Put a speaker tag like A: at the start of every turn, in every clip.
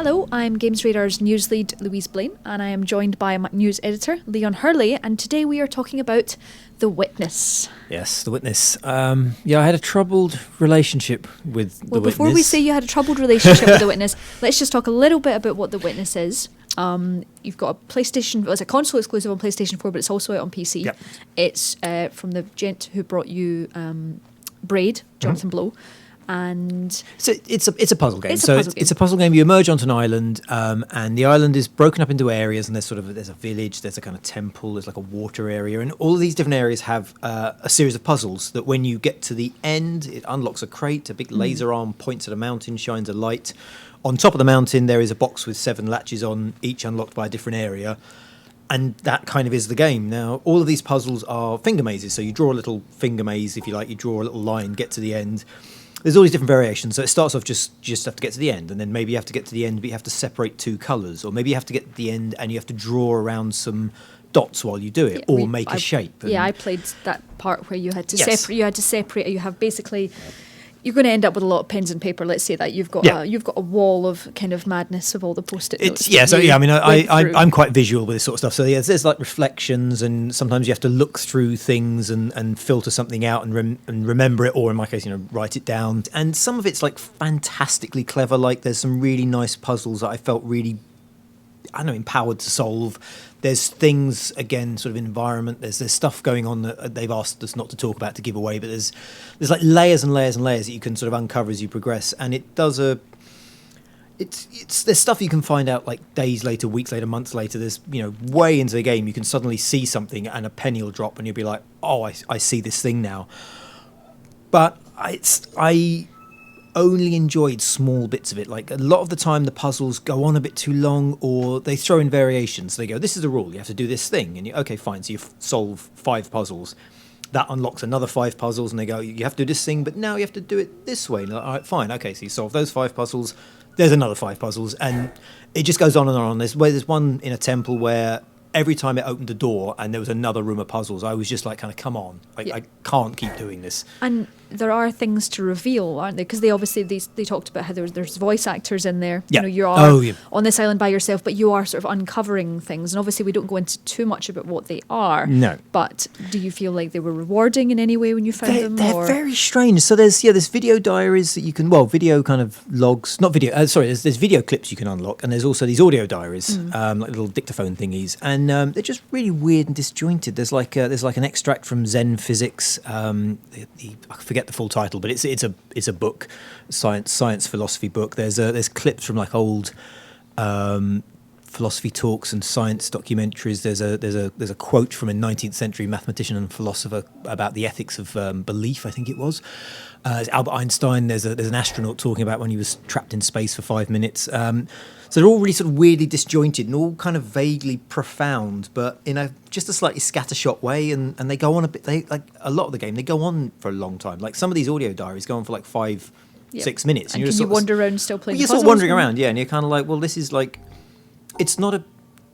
A: Hello, I'm GamesRadar's news lead, Louise Blaine, and I am joined by my news editor, Leon Hurley, and today we are talking about The Witness.
B: Yes, The Witness. I had a troubled relationship with The Witness.
A: Well, before we say you had a troubled relationship with The Witness, let's just talk a little bit about what The Witness is. You've got a PlayStation, well, it's a console exclusive on PlayStation 4, but it's also out on PC.
B: Yep.
A: It's from the gent who brought you Braid, Jonathan Blow. And
B: so it's a puzzle game.
A: It's a
B: puzzle game. You emerge onto an island, and the island is broken up into areas. And there's a village, there's a kind of temple, there's like a water area, and all of these different areas have a series of puzzles that when you get to the end, it unlocks a crate. A big laser arm points at a mountain, shines a light. On top of the mountain, there is a box with 7 latches on, each unlocked by a different area. And that kind of is the game. Now, all of these puzzles are finger mazes. So you draw a little finger maze, if you like. You draw a little line, get to the end. There's all these different variations. So it starts off just have to get to the end, and then maybe you have to get to the end, but you have to separate 2 colours, or maybe you have to get to the end and you have to draw around some dots while you do it, or make a shape.
A: I played that part where you had to
B: Yes.
A: separate. You had to separate. You have basically. You're going to end up with a lot of pens and paper. Let's say that you've got a wall of kind of madness of all the post-it notes.
B: I'm quite visual with this sort of stuff. So there's like reflections, and sometimes you have to look through things and filter something out and remember it, or in my case, write it down. And some of it's like fantastically clever. Like there's some really nice puzzles that I felt really, empowered to solve. There's things, again, sort of environment. There's stuff going on that they've asked us not to talk about, to give away. But there's like layers and layers and layers that you can sort of uncover as you progress. And it does there's stuff you can find out like days later, weeks later, months later. There's way into the game you can suddenly see something and a penny will drop and you'll be like, oh, I see this thing now. But I only enjoyed small bits of it. Like a lot of the time the puzzles go on a bit too long, or they throw in variations. They go, this is the rule, you have to do this thing, and okay, fine, so you solve 5 puzzles, that unlocks another 5 puzzles, and they go, you have to do this thing, but now you have to do it this way. And like, all right, fine, okay, so you solve those 5 puzzles, there's another 5 puzzles, and it just goes on and on. There's one in a temple where every time it opened a door and there was another room of puzzles, I was just like, kind of, come on, I can't keep doing this.
A: And there are things to reveal, aren't they? Because they obviously they talked about how there's voice actors in there.
B: Yeah.
A: You are on this island by yourself, but you are sort of uncovering things. And obviously we don't go into too much about what they are.
B: No.
A: But do you feel like they were rewarding in any way when you found them?
B: They're very strange. So there's video diaries that you can, video kind of logs, not video, there's video clips you can unlock, and there's also these audio diaries, like little dictaphone thingies, and they're just really weird and disjointed. There's like an extract from Zen Physics. I forget the full title, but it's a book, science philosophy book. There's clips from like old philosophy talks and science documentaries. There's a quote from a 19th century mathematician and philosopher about the ethics of belief, I think it was. It's Albert Einstein. There's an astronaut talking about when he was trapped in space for 5 minutes. So they're all really sort of weirdly disjointed and all kind of vaguely profound, but in just a slightly scattershot way. And they go on a bit. Like a lot of the game, they go on for a long time. Like some of these audio diaries go on for like 5-6 minutes.
A: And can you wander around still playing?
B: You're
A: puzzles?
B: sort of wandering around, and you're kind of like, well, this is like, it's not a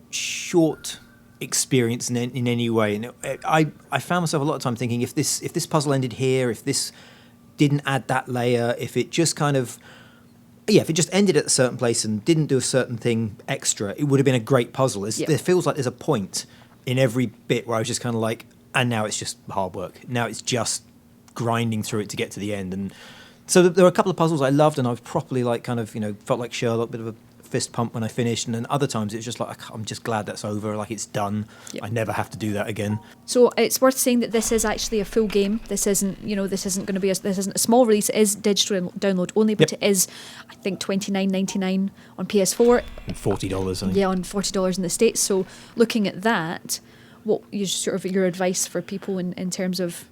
B: short experience in any way. And I found myself a lot of time thinking, if this puzzle ended here, if this didn't add that layer, if it just kind of, if it just ended at a certain place and didn't do a certain thing extra, it would have been a great puzzle. There feels like there's a point in every bit where I was just kind of like, and now it's just hard work. Now it's just grinding through it to get to the end. And so there were a couple of puzzles I loved, and I was properly like kind of, felt like Sherlock, bit of a fist pump when I finished, and then other times it was just like, I'm just glad that's over, like it's done. I never have to do that again. So
A: it's worth saying that this is actually a full game. This isn't going to be this isn't a small release. It is digital download only, but it is, I think, $29.99 on PS4
B: and $40. I think.
A: Yeah, on $40 in the States. So looking at that, what your advice for people in terms of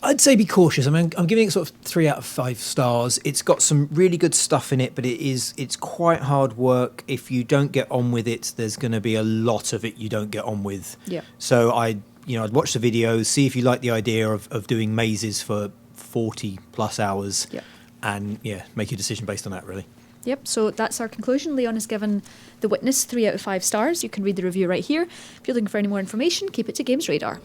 B: I'd say be cautious. I mean, I'm giving it sort of 3 out of 5 stars. It's got some really good stuff in it, but it's quite hard work. If you don't get on with it, there's going to be a lot of it you don't get on with.
A: Yeah.
B: So I'd watch the videos, see if you like the idea of doing mazes for 40 plus hours, and make your decision based on that, really.
A: Yep, so that's our conclusion. Leon has given The Witness 3 out of 5 stars. You can read the review right here. If you're looking for any more information, keep it to GamesRadar.